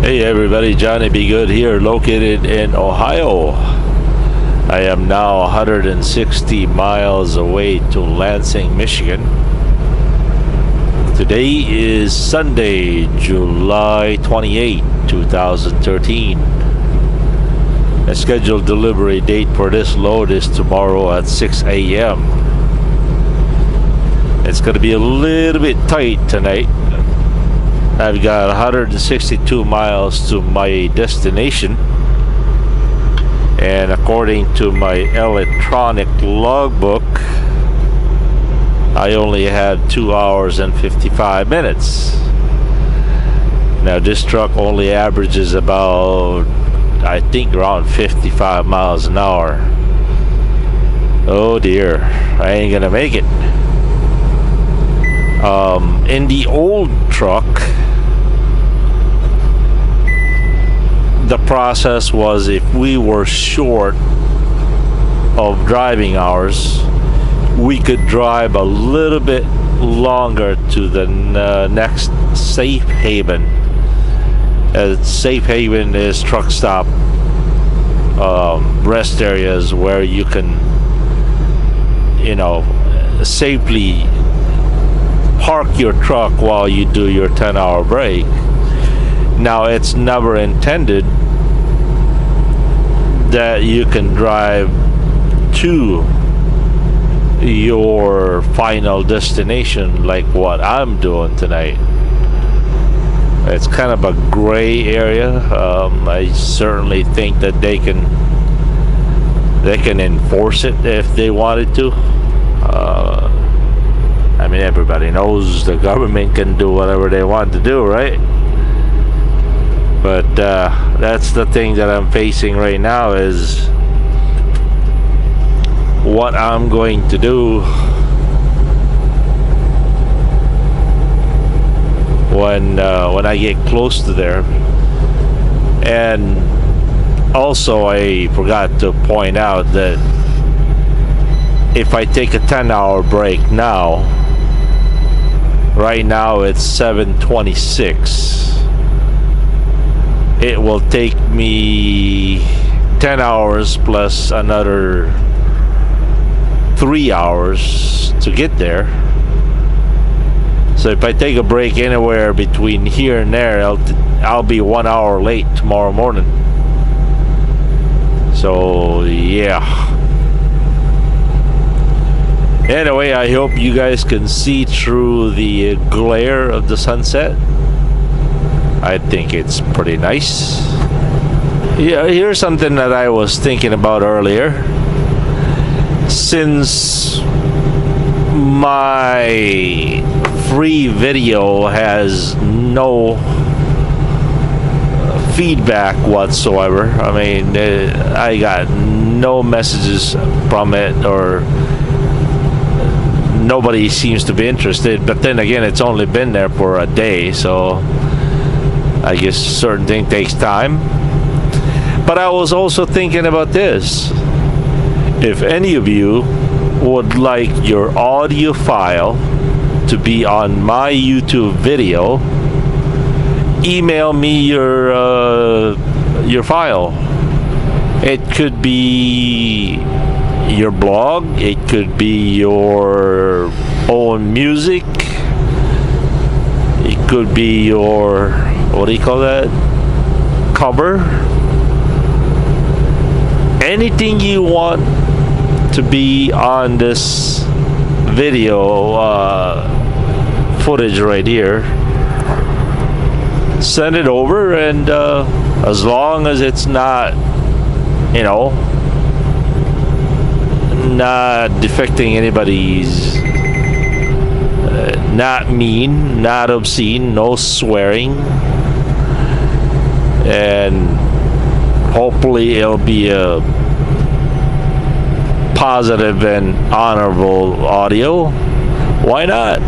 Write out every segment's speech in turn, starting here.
Hey everybody, Johnny B. Good here, located in Ohio. I am now 160 miles away to Lansing, Michigan. Today is Sunday, July 28, 2013. The scheduled delivery date for this load is tomorrow at 6 a.m. It's going to be a little bit tight tonight. I've got 162 miles to my destination, and according to my electronic logbook, I only had 2 hours and 55 minutes. Now this truck only averages about, I think, around 55 miles an hour. Oh dear, I ain't gonna make it. In the old truck, the process was, if we were short of driving hours, we could drive a little bit longer to the next safe haven. Safe haven is truck stop rest areas where you can, safely park your truck while you do your 10-hour break. Now, it's never intended that you can drive to your final destination like what I'm doing tonight. It's kind of a gray area. I certainly think that they can enforce it if they wanted to. I mean, everybody knows the government can do whatever they want to do, right? But that's the thing that I'm facing right now, is what I'm going to do when I get close to there. And also, I forgot to point out that if I take a 10-hour break now, right now it's 7:26. It will take me 10 hours plus another 3 hours to get there. So if I take a break anywhere between here and there, I'll be 1 hour late tomorrow morning. So yeah. Anyway, I hope you guys can see through the glare of the sunset. I think it's pretty nice. Yeah, here's something that I was thinking about earlier. Since my free video has no feedback whatsoever, I mean, I got no messages from it, or nobody seems to be interested. But then again, it's only been there for a day, so I guess certain thing takes time. But I was also thinking about this. If any of you would like your audio file to be on my YouTube video, email me your file. It could be your blog, it could be your own music, it could be your, what do you call that, cover, anything you want to be on this video footage right here. Send it over, and as long as it's not, not defecting anybody's, not mean, not obscene, no swearing, and hopefully it'll be a positive and honorable audio. Why not?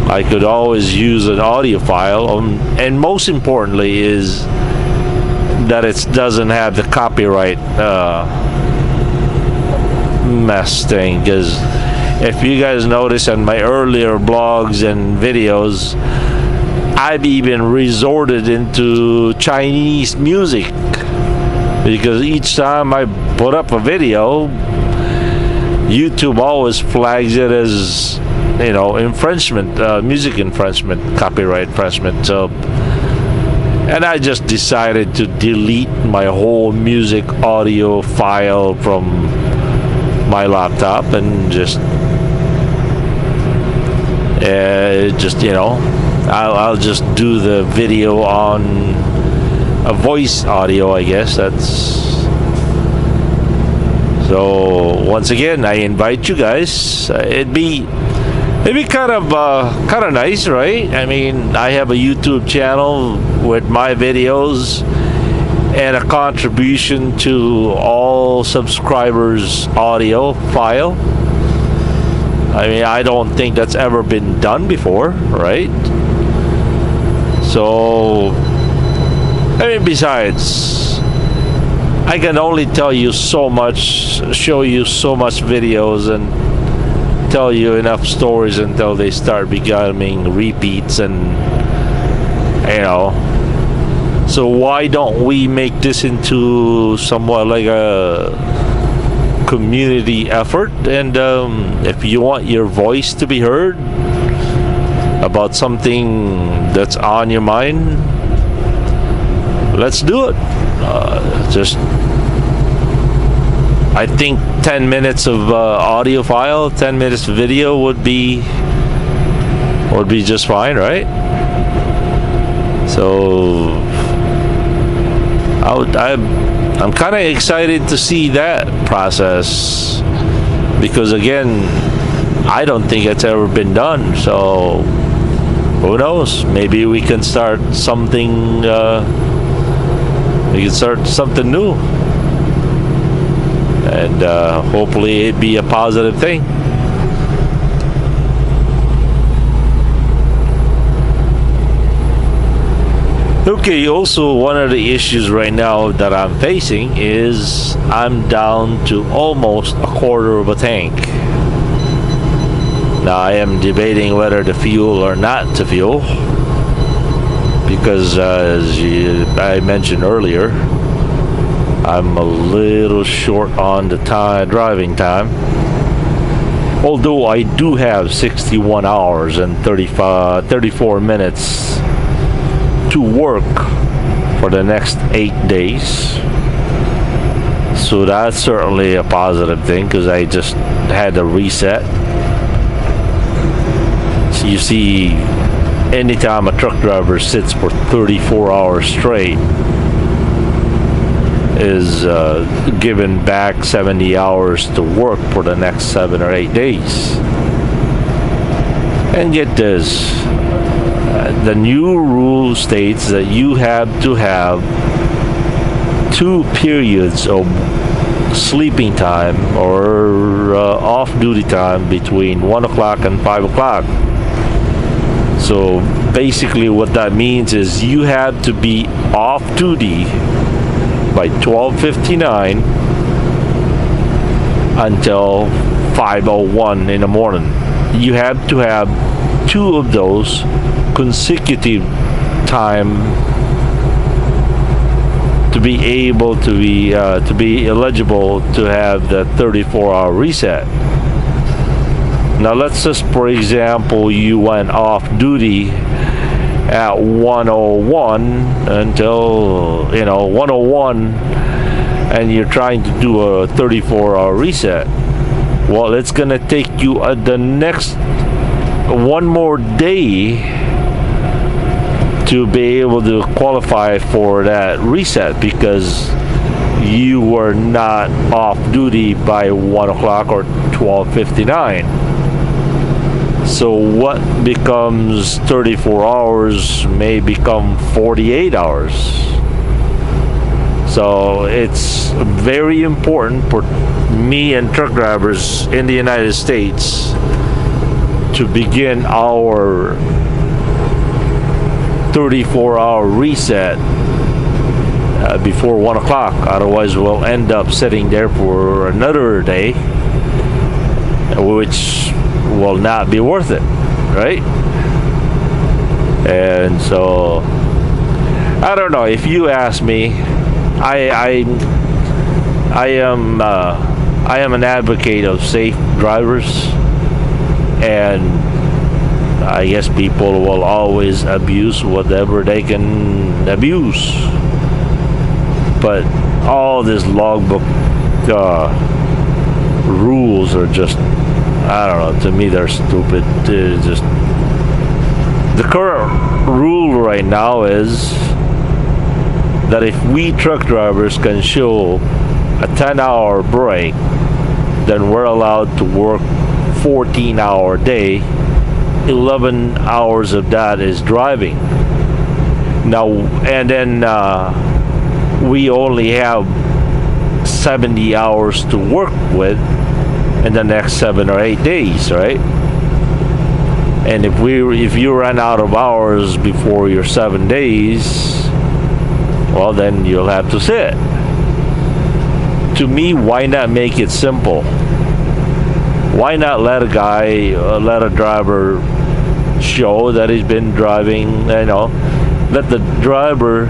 I could always use an audio file, and most importantly is that it doesn't have the copyright mess thing, because if you guys notice on my earlier blogs and videos, I've even resorted into Chinese music, because each time I put up a video, YouTube always flags it as, infringement, music infringement, copyright infringement. So, and I just decided to delete my whole music audio file from my laptop and just I'll just do the video on a voice audio, I guess. So once again, I invite you guys. It'd be kind of nice, right? I mean, I have a YouTube channel with my videos and a contribution to all subscribers' audio file. I mean, I don't think that's ever been done before, right? So, I mean, besides, I can only tell you so much, show you so much videos, and tell you enough stories until they start becoming repeats, and so why don't we make this into somewhat like a community effort? And if you want your voice to be heard about something that's on your mind, let's do it. I think 10 minutes of audio file, 10 minutes video would be just fine, right? So I'm kind of excited to see that process, because again, I don't think it's ever been done. So who knows? Maybe we can start something. We can start something new, and hopefully it'd be a positive thing. Okay, also one of the issues right now that I'm facing is I'm down to almost a quarter of a tank. Now I am debating whether to fuel or not to fuel, because as I mentioned earlier, I'm a little short on the driving time. Although I do have 61 hours and 34 minutes to work for the next 8 days. So that's certainly a positive thing, because I just had a reset. So you see, anytime a truck driver sits for 34 hours straight, is given back 70 hours to work for the next 7 or 8 days. And get this, the new rule states that you have to have 2 periods of sleeping time or off-duty time between 1 o'clock and 5 o'clock. So basically what that means is you have to be off-duty by 12:59 until 5:01 in the morning. You have to have 2 of those consecutive time to be able to be eligible to have the 34-hour reset. Now let's just, for example, you went off duty at 1:01 until 1:01, and you're trying to do a 34-hour reset. Well, it's gonna take you the next one more day to be able to qualify for that reset, because you were not off duty by 1 o'clock or 12:59. So what becomes 34 hours may become 48 hours. So it's very important for me and truck drivers in the United States to begin our 34-hour reset before 1 o'clock. Otherwise, we'll end up sitting there for another day, which will not be worth it, right? And so I don't know. If you ask me, I am an advocate of safe drivers, and I guess people will always abuse whatever they can abuse. But all this logbook rules are just, I don't know, to me they're stupid. They're just, the current rule right now is that if we truck drivers can show a 10-hour break, then we're allowed to work 14-hour day. 11 hours of that is driving. Now, and then we only have 70 hours to work with in the next 7 or 8 days, right? And if you run out of hours before your 7 days, well, then you'll have to sit. To me, why not make it simple? Why not let a driver show that he's been driving, let the driver,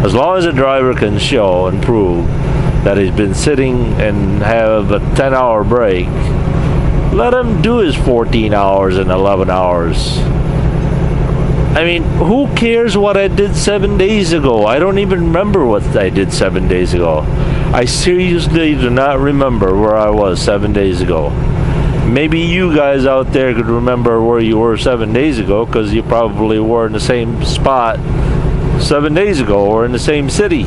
as long as the driver can show and prove that he's been sitting and have a 10-hour break, let him do his 14 hours and 11 hours. I mean, who cares what I did 7 days ago? I don't even remember what I did 7 days ago. I seriously do not remember where I was 7 days ago. Maybe you guys out there could remember where you were 7 days ago, because you probably were in the same spot 7 days ago or in the same city.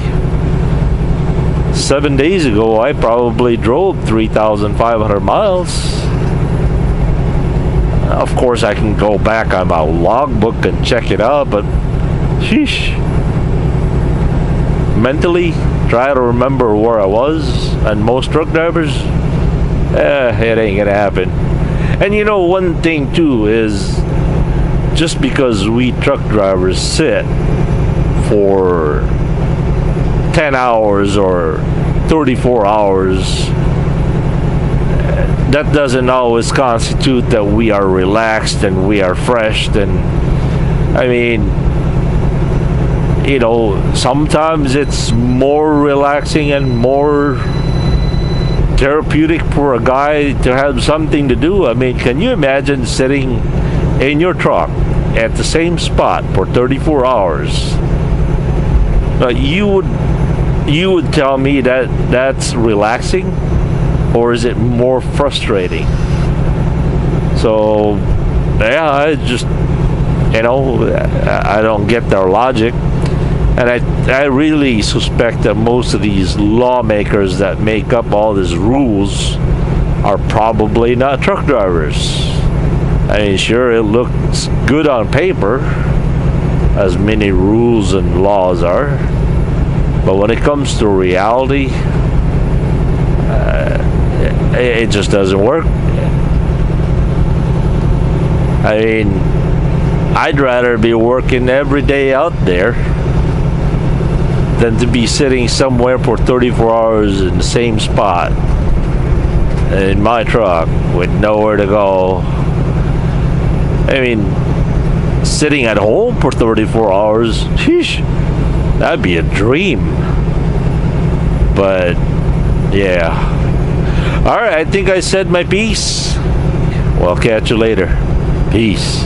7 days ago, I probably drove 3,500 miles. Of course, I can go back on my logbook and check it out, but sheesh. Mentally, try to remember where I was, and most truck drivers, it ain't gonna happen. And you know, one thing too is, just because we truck drivers sit for 10 hours or 34 hours, that doesn't always constitute that we are relaxed and we are fresh. And I mean, sometimes it's more relaxing and more therapeutic for a guy to have something to do. I mean, can you imagine sitting in your truck at the same spot for 34 hours? You would tell me that that's relaxing, or is it more frustrating? So, yeah, I just, I don't get their logic. And I really suspect that most of these lawmakers that make up all these rules are probably not truck drivers. I mean, sure, it looks good on paper, as many rules and laws are, but when it comes to reality, it just doesn't work. I mean, I'd rather be working every day out there than to be sitting somewhere for 34 hours in the same spot in my truck with nowhere to go. I mean, sitting at home for 34 hours, sheesh, that'd be a dream. But yeah. All right, I think I said my piece. Well, catch you later. Peace.